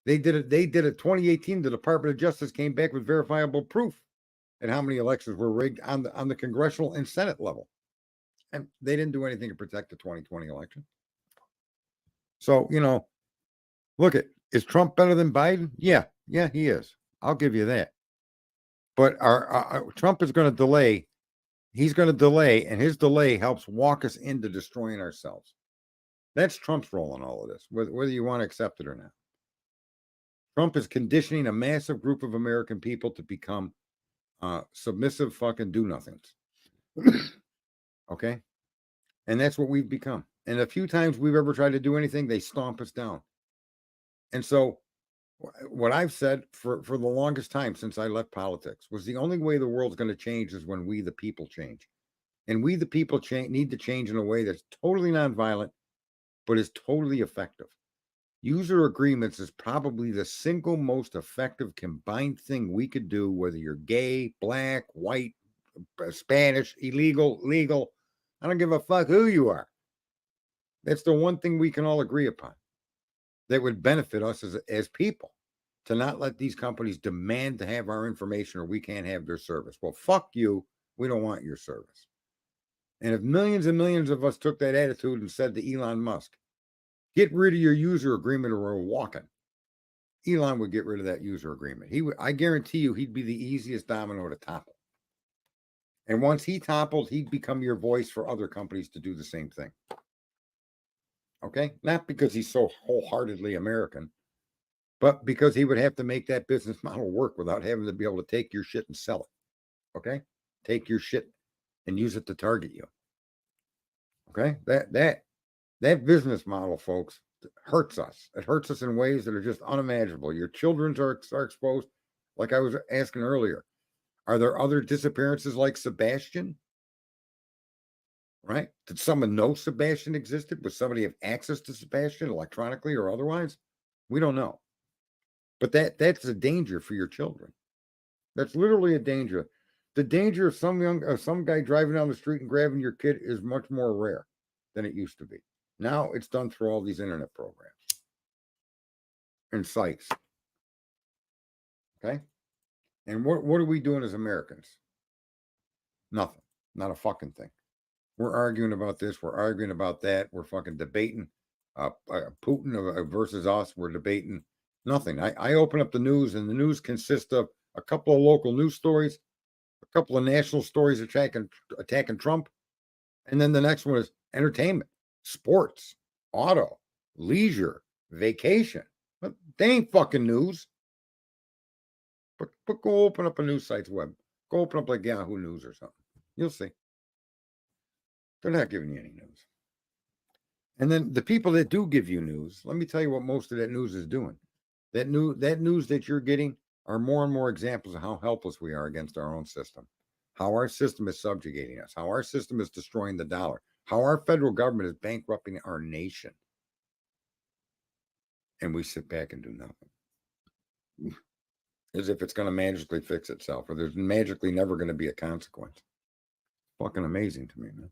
They did it. 2018. The Department of Justice came back with verifiable proof and how many elections were rigged on the congressional and Senate level, and they didn't do anything to protect the 2020 election. So look is Trump better than Biden? Yeah, he is. I'll give you that. But our Trump is going to delay. He's going to delay, and his delay helps walk us into destroying ourselves. That's Trump's role in all of this, whether you want to accept it or not. Trump is conditioning a massive group of American people to become submissive fucking do-nothings. Okay? And that's what we've become. And a few times we've ever tried to do anything, they stomp us down. And so what I've said for the longest time since I left politics was the only way the world's going to change is when we, the people, change. And we, the people, need to change in a way that's totally nonviolent, but is totally effective. User agreements is probably the single most effective combined thing we could do, whether you're gay, black, white, Spanish, illegal, legal. I don't give a fuck who you are. That's the one thing we can all agree upon that would benefit us as people, to not let these companies demand to have our information or we can't have their service. Well, fuck you. We don't want your service. And if millions and millions of us took that attitude and said to Elon Musk, get rid of your user agreement or we're walking, Elon would get rid of that user agreement. I guarantee you he'd be the easiest domino to topple. And once he toppled, he'd become your voice for other companies to do the same thing. Okay? Not because he's so wholeheartedly American, but because he would have to make that business model work without having to be able to take your shit and sell it. Okay? Take your shit and use it to target you. Okay? That business model, folks, hurts us. It hurts us in ways that are just unimaginable. Your children are exposed. Like I was asking earlier, are there other disappearances like Sebastian? Right? Did someone know Sebastian existed? Would somebody have access to Sebastian electronically or otherwise? We don't know. But that's a danger for your children. That's literally a danger. The danger of some guy driving down the street and grabbing your kid is much more rare than it used to be. Now it's done through all these internet programs and sites. Okay? And what are we doing as Americans? Nothing. Not a fucking thing. We're arguing about this. We're arguing about that. We're fucking debating Putin versus us. We're debating nothing. I open up the news, and the news consists of a couple of local news stories, a couple of national stories attacking Trump, and then the next one is entertainment, sports, auto, leisure, vacation. But they ain't fucking news. But go open up a news site's web. Go open up like Yahoo News or something. You'll see. They're not giving you any news. And then the people that do give you news, let me tell you what most of that news is doing. That news that you're getting are more and more examples of how helpless we are against our own system, how our system is subjugating us, how our system is destroying the dollar, how our federal government is bankrupting our nation. And we sit back and do nothing. As if it's going to magically fix itself, or there's magically never going to be a consequence. Fucking amazing to me, man.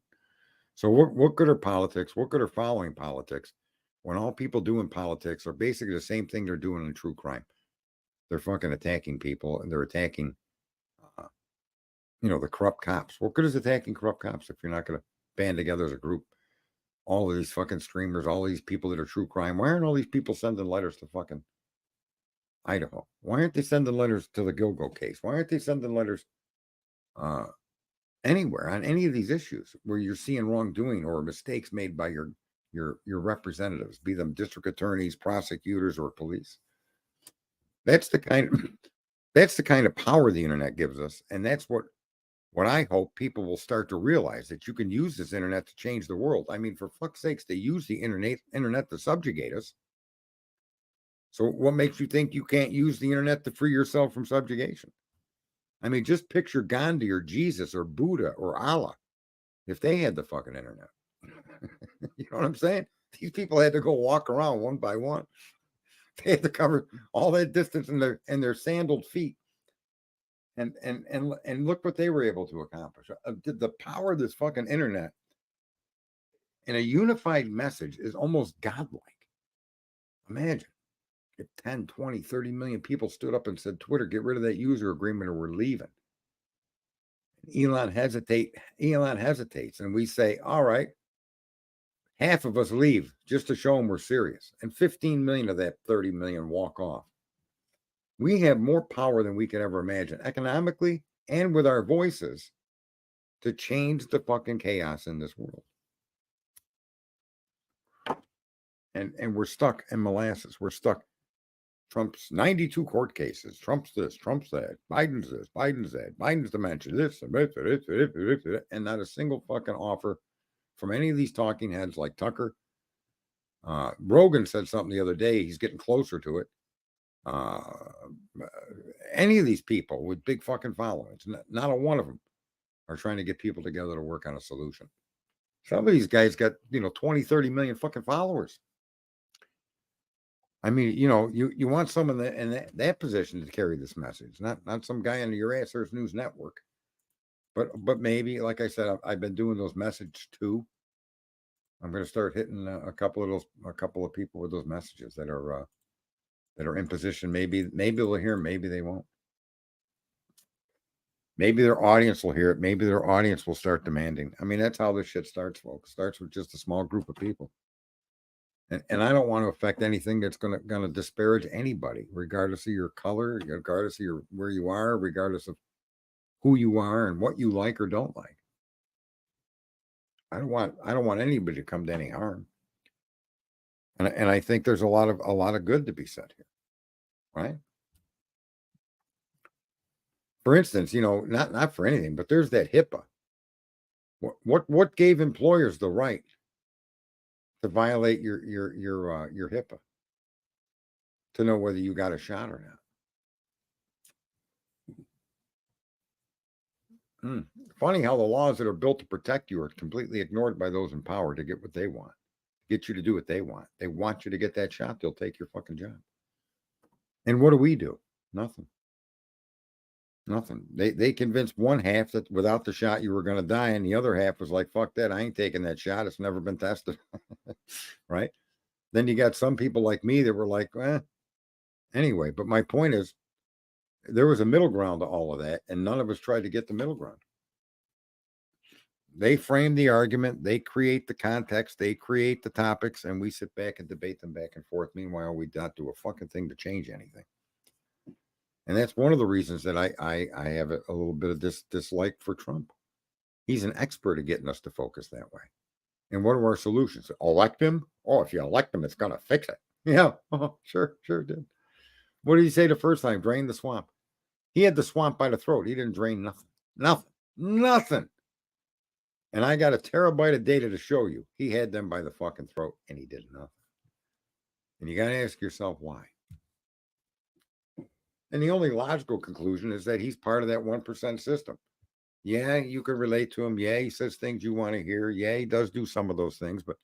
So what good are politics? What good are following politics when all people do in politics are basically the same thing they're doing in true crime? They're fucking attacking people, and they're attacking, the corrupt cops. What good is attacking corrupt cops if you're not going to band together as a group? All of these fucking streamers, all these people that are true crime. Why aren't all these people sending letters to fucking Idaho? Why aren't they sending letters to the Gilgo case? Why aren't they sending letters anywhere on any of these issues where you're seeing wrongdoing or mistakes made by your representatives, be them district attorneys, prosecutors, or police. That's the kind of power the internet gives us, and that's what I hope people will start to realize, that you can use this internet to change the world. I mean, for fuck's sakes, they use the internet to subjugate us. So what makes you think you can't use the internet to free yourself from subjugation? I mean, just picture Gandhi or Jesus or Buddha or Allah if they had the fucking internet. You know what I'm saying? These people had to go walk around one by one. They had to cover all that distance in their sandaled feet. And look what they were able to accomplish. The power of this fucking internet in a unified message is almost godlike. Imagine if 10, 20, 30 million people stood up and said, Twitter, get rid of that user agreement or we're leaving. Elon hesitates, and we say, all right, half of us leave just to show them we're serious. And 15 million of that 30 million walk off. We have more power than we could ever imagine, economically and with our voices, to change the fucking chaos in this world. And we're stuck in molasses. We're stuck. Trump's 92 court cases. Trump's this, Trump's that. Biden's this, Biden's that. Biden's dementia, this, and not a single fucking offer from any of these talking heads like Tucker. Rogan said something the other day. He's getting closer to it. Any of these people with big fucking followings, not a one of them are trying to get people together to work on a solution. Some of these guys got 20, 30 million fucking followers. I mean, you want someone in that position to carry this message, not some guy on your Answers News Network, but maybe, like I said, I've been doing those messages too. I'm going to start hitting a couple of people with those messages that are in position. Maybe they'll hear them, maybe they won't. Maybe their audience will hear it. Maybe their audience will start demanding. I mean, that's how this shit starts, folks. It starts with just a small group of people. And I don't want to affect anything that's gonna disparage anybody, regardless of your color, regardless of where you are, regardless of who you are and what you like or don't like. I don't want anybody to come to any harm. And I think there's a lot of good to be said here, right? For instance, not for anything, but there's that HIPAA. What gave employers the right to violate your HIPAA, to know whether you got a shot or not? Funny how the laws that are built to protect you are completely ignored by those in power to get what they want, get you to do what they want. They want you to get that shot. They'll take your fucking job. And what do? Nothing. They convinced one half that without the shot you were going to die, and the other half was like, fuck that, I ain't taking that shot, it's never been tested. Right? Then you got some people like me that were like, anyway. But my point is, there was a middle ground to all of that, and none of us tried to get the middle ground. They frame the argument, they create the context, they create the topics, and we sit back and debate them back and forth. Meanwhile, we don't do a fucking thing to change anything. And that's one of the reasons that I have a little bit of dislike for Trump. He's an expert at getting us to focus that way. And what are our solutions? Elect him? Oh, if you elect him, it's going to fix it. Yeah, sure did. What did he say the first time? Drain the swamp. He had the swamp by the throat. He didn't drain nothing. And I got a terabyte of data to show you. He had them by the fucking throat, and he did nothing. And you got to ask yourself why. And the only logical conclusion is that he's part of that 1% system. Yeah, you can relate to him. Yeah, he says things you want to hear. Yeah, he does do some of those things. But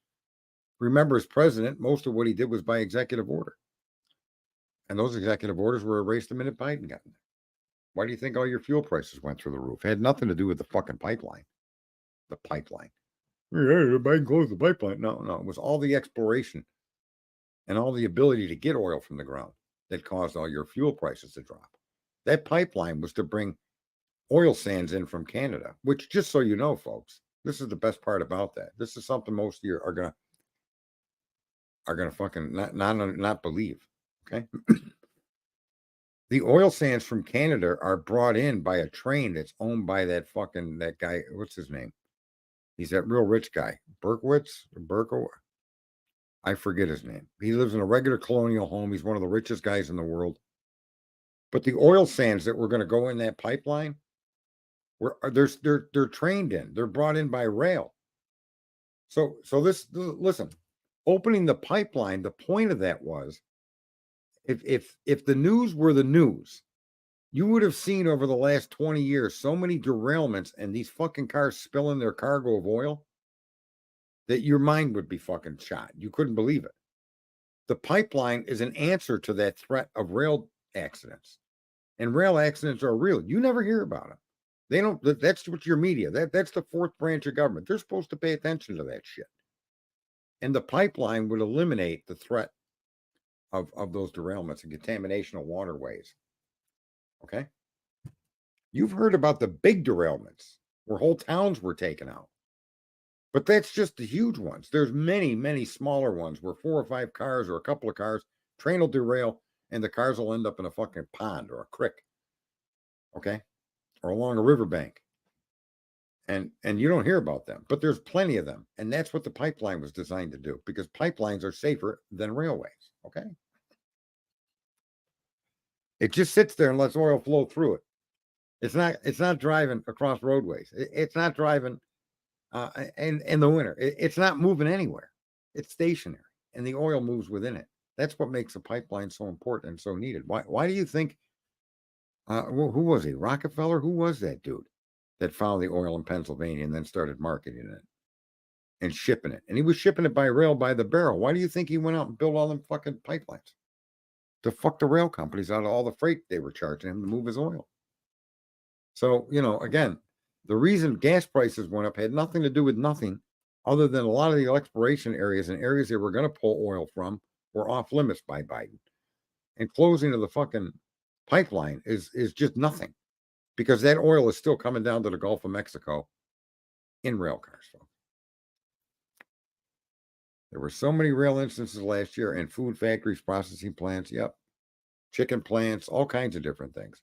remember, as president, most of what he did was by executive order. And those executive orders were erased the minute Biden got in there. Why do you think all your fuel prices went through the roof? It had nothing to do with the fucking pipeline. The pipeline. Yeah, Biden closed the pipeline. No, it was all the exploration and all the ability to get oil from the ground that caused all your fuel prices to drop. That pipeline was to bring oil sands in from Canada, which, just so you know, folks, this is the best part about that. This is something most of you are gonna fucking not believe. Okay. The oil sands from Canada are brought in by a train that's owned by that guy. What's his name? He's that real rich guy, Berkowitz or Berko. I forget his name. He lives in a regular colonial home. He's one of the richest guys in the world. But the oil sands that were going to go in that pipeline, they're trained in. They're brought in by rail. So listen, opening the pipeline. The point of that was, if the news were the news, you would have seen over the last 20 years so many derailments and these fucking cars spilling their cargo of oil that your mind would be fucking shot. You couldn't believe it. The pipeline is an answer to that threat of rail accidents. And rail accidents are real. You never hear about them. They don't, that's what your media, that's the fourth branch of government. They're supposed to pay attention to that shit. And the pipeline would eliminate the threat of those derailments and contamination of waterways. Okay? You've heard about the big derailments where whole towns were taken out. But that's just the huge ones. There's many, many smaller ones where 4 or 5 cars or a couple of cars, train will derail, and the cars will end up in a fucking pond or a creek. Okay? Or along a riverbank. And you don't hear about them, but there's plenty of them. And that's what the pipeline was designed to do, because pipelines are safer than railways. Okay? It just sits there and lets oil flow through it. It's not driving across roadways. It's not driving in the winter. It's not moving anywhere. It's stationary, and the oil moves within it. That's what makes a pipeline so important and so needed. Why do you think, who was he? Rockefeller? Who was that dude that found the oil in Pennsylvania and then started marketing it and shipping it? And he was shipping it by rail by the barrel. Why do you think he went out and built all them fucking pipelines? To fuck the rail companies out of all the freight they were charging him to move his oil. So, again, the reason gas prices went up had nothing to do with nothing other than a lot of the exploration areas and areas they were going to pull oil from were off limits by Biden. And closing of the fucking pipeline is just nothing, because that oil is still coming down to the Gulf of Mexico in rail cars. So there were so many rail instances last year, and food factories, processing plants, chicken plants, all kinds of different things.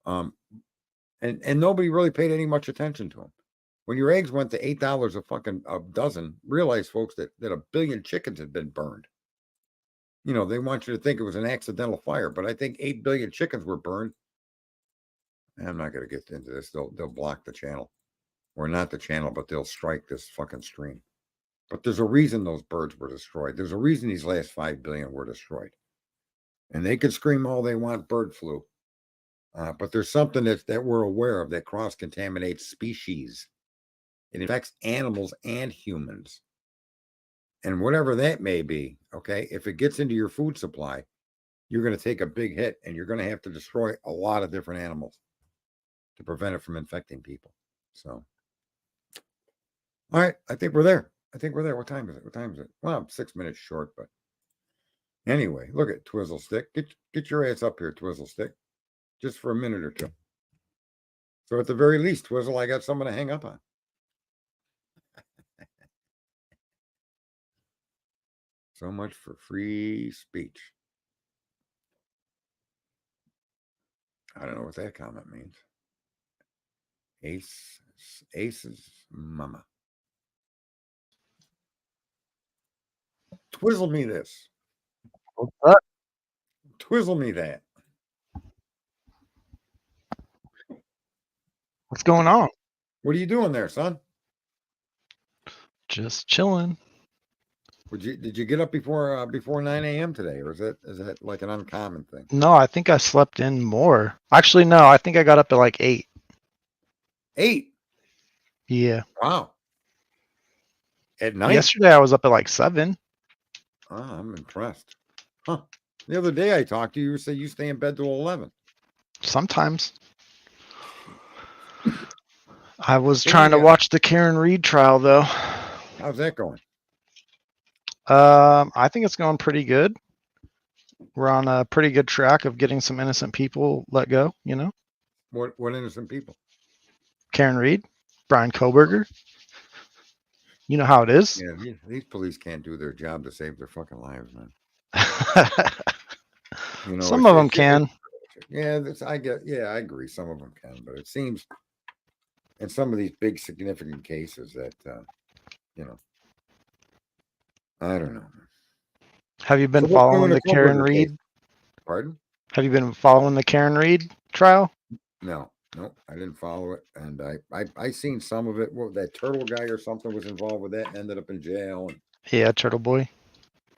And nobody really paid any much attention to them. When your eggs went to $8 a dozen, realize, folks, that 1 billion chickens had been burned. They want you to think it was an accidental fire, but I think 8 billion chickens were burned. I'm not going to get into this. They'll block the channel, or not the channel, but they'll strike this fucking stream. But there's a reason those birds were destroyed. There's a reason these last 5 billion were destroyed. And they could scream all they want, bird flu. But there's something that we're aware of that cross-contaminates species. It affects animals and humans. And whatever that may be, okay, if it gets into your food supply, you're going to take a big hit, and you're going to have to destroy a lot of different animals to prevent it from infecting people. So, all right, I think we're there. What time is it? Well, I'm 6 minutes short, but anyway, look at Twizzle Stick. Get your ass up here, Twizzle Stick, just for a minute or two. So at the very least, Twizzle, I got someone to hang up on. So much for free speech. I don't know what that comment means. Ace's mama. Twizzle me this. What's up? Twizzle me that. What's going on? What are you doing there, son? Just chilling. Did you get up before 9 a.m. today, or is that like an uncommon thing? No, I think I slept in more. Actually, no, I think I got up at like 8. 8? Yeah. Wow. At night? Yesterday I was up at like 7. Oh, I'm impressed. Huh. The other day I talked to you, you said you stay in bed till 11. Sometimes. I was trying to watch the Karen Reed trial, though. How's that going? I think it's going pretty good. We're on a pretty good track of getting some innocent people let go, What innocent people? Karen Reed, Brian Kohberger. You know how it is. Yeah, these police can't do their job to save their fucking lives, man. Some of them can. Yeah, I agree. Some of them can, but it seems in some of these big significant cases that you know, I don't know. Have you been So what's new in following the the Karen Kohlberger case? Reed? Pardon? Have you been following the Karen Reed trial? No, I didn't follow it, and I seen some of it. What, that turtle guy or something was involved with that, and ended up in jail, and Yeah, Turtle Boy.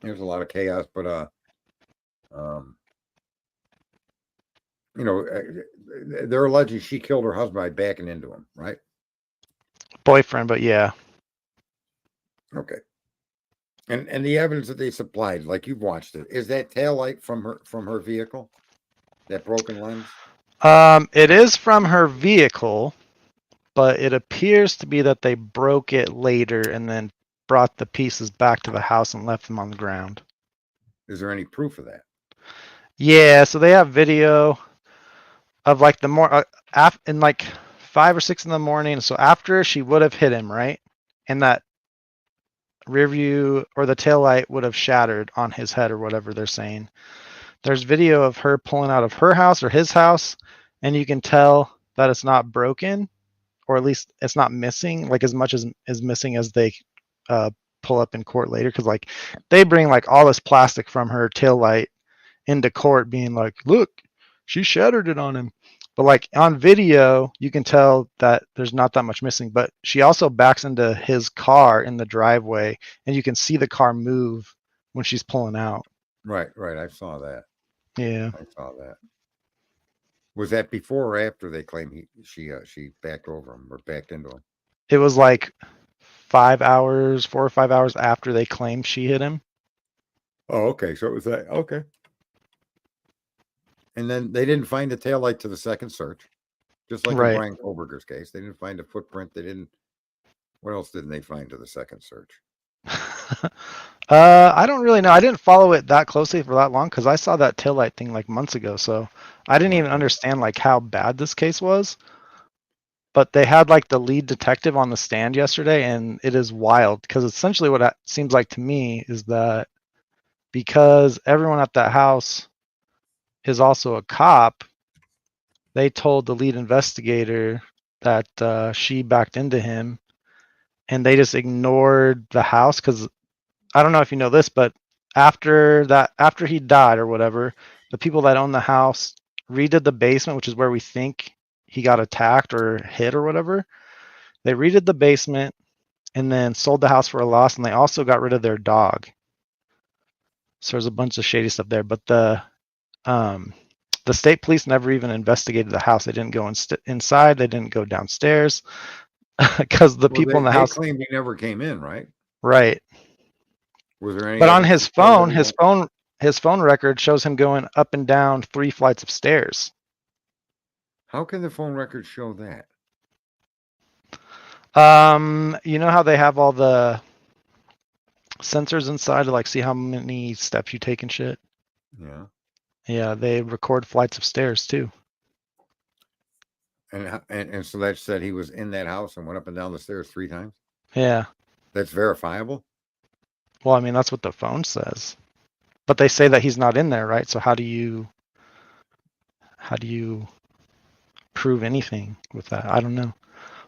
there's a lot of chaos. But um, they're alleging she killed her husband by backing into him, right? Boyfriend, but yeah. Okay. And the evidence that they supplied, like you've watched it, is that tail light from her vehicle, that broken lens? It is from her vehicle, but it appears to be that they broke it later and then brought the pieces back to the house and left them on the ground. Is there any proof of that? Yeah, so they have video of like the more in like 5 or 6 in the morning. So after she would have hit him, right? And that rear view or the tail light would have shattered on his head or whatever they're saying. There's video of her pulling out of her house or his house, and you can tell that it's not broken, or at least it's not missing like as much as is missing as they uh, pull up in court later. Because like they bring like all this plastic from her tail light into court, being like, "Look, she shattered it on him." But like on video, you can tell that there's not that much missing. But she also backs into his car in the driveway, and you can see the car move when she's pulling out. Right. I saw that. Yeah. I saw that. Was that before or after they claim she backed over him or backed into him? It was like 4 or 5 hours after they claimed she hit him. Oh, okay. So it was that. Okay. And then they didn't find the taillight to the second search, just like in Right. Brian Koberger's case. They didn't find a footprint. They didn't. What else didn't they find to the second search? I don't really know. I didn't follow it that closely for that long because I saw that taillight thing like months ago. So I didn't even Okay. understand like how bad this case was. But they had like the lead detective on the stand yesterday, and it is wild because essentially what it seems like to me is that because everyone at that house is also a cop, they told the lead investigator that she backed into him, and they just ignored the house because I don't know if you know this, but after he died or whatever, the people that own the house redid the basement, which is where we think he got attacked or hit or whatever. They redid the basement and then sold the house for a loss, and they also got rid of their dog. So there's a bunch of shady stuff there. But the state police never even investigated the house. They didn't go inside. They didn't go downstairs because the Well, people in the they house, claimed he never came in, right? right? Was there any But on evidence his that showed that phone, he his went? phone, his phone record shows him going up and down 3 flights of stairs. How can the phone records show that? You know how they have all the sensors inside to like see how many steps you take and shit? Yeah. Yeah, they record flights of stairs too. And so that said he was in that house and went up and down the stairs 3 times? Yeah. That's verifiable? Well, I mean, that's what the phone says. But they say that he's not in there, right? So how do you prove anything with that? I don't know.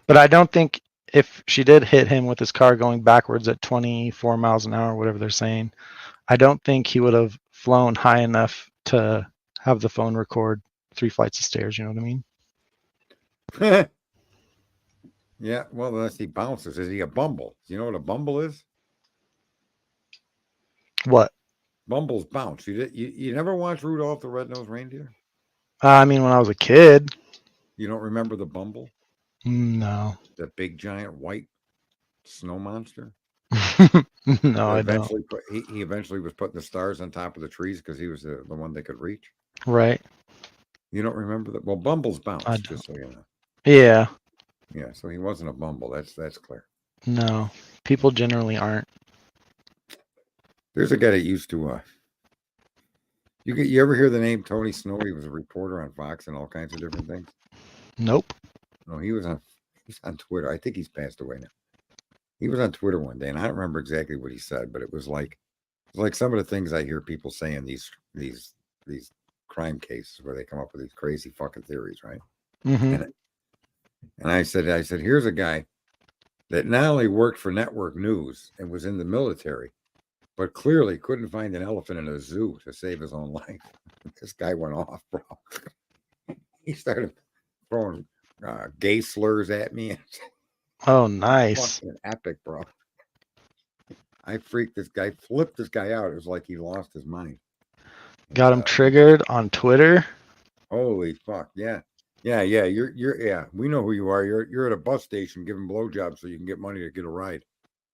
But I don't think if she did hit him with his car going backwards at 24 miles an hour, whatever they're saying, I don't think he would have flown high enough to have the phone record 3 flights of stairs. You know what I mean? Yeah, well, unless he bounces. Is he a bumble? Do you know what a bumble is? What? Bumbles bounce. You never watched Rudolph the Red-Nosed Reindeer? I mean, when I was a kid, You don't remember the bumble? no. The big giant white snow monster? No, That I don't. eventually he eventually was putting the stars on top of the trees because he was the one they could reach. Right. You don't remember that? Well, bumbles I bounce, don't. just so you know. Yeah. Yeah, so he wasn't a bumble. That's clear. No. People generally aren't. There's a guy that used to you ever hear the name Tony Snow? He was a reporter on Fox and all kinds of different things. Nope. No, he's on Twitter. I think he's passed away now. He was on Twitter one day, and I don't remember exactly what he said, but it was like some of the things I hear people saying these crime cases where they come up with these crazy fucking theories, right? Mm-hmm. And I said, here's a guy that not only worked for network news and was in the military, but clearly couldn't find an elephant in a zoo to save his own life. This guy went off, bro. He started throwing gay slurs at me. Oh, nice. Fucking epic, bro. I freaked this guy, flipped this guy out. It was like he lost his mind. Got him triggered on Twitter. Holy fuck, yeah. You're we know who you are. You're at a bus station giving blowjobs so you can get money to get a ride.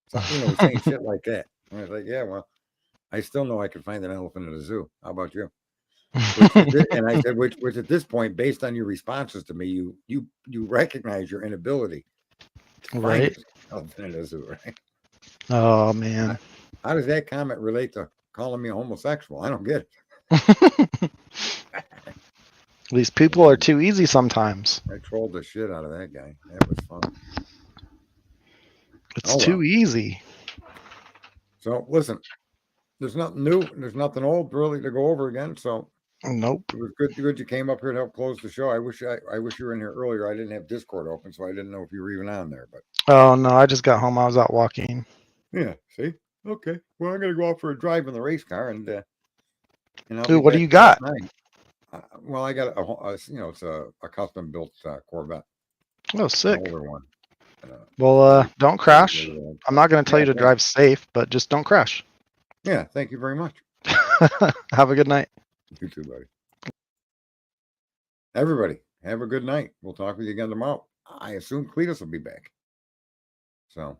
So, saying shit like that. And I was like, yeah, well, I still know I can find an elephant in a zoo. How about you? And I said, which at this point, based on your responses to me, you recognize your inability to Right. find an elephant in a zoo, right? Oh man. How does that comment relate to calling me a homosexual? I don't get it. These people are too easy sometimes. I trolled the shit out of that guy. That was fun. It's too easy. So listen, there's nothing new. There's nothing old really to go over again. So Nope. it was good you came up here to help close the show. I wish you were in here earlier. I didn't have Discord open, so I didn't know if you were even on there. But Oh no, I just got home. I was out walking. yeah, see, okay. Well, I'm gonna go out for a drive in the race car, and Ooh, what do you got? Well, I got it's a custom built Corvette. Oh, sick. An older one. Well, don't crash. I'm not going to tell you to drive safe, but just don't crash. Yeah, thank you very much. Have a good night. You too, buddy. Everybody, have a good night. We'll talk with you again tomorrow. I assume Cletus will be back. So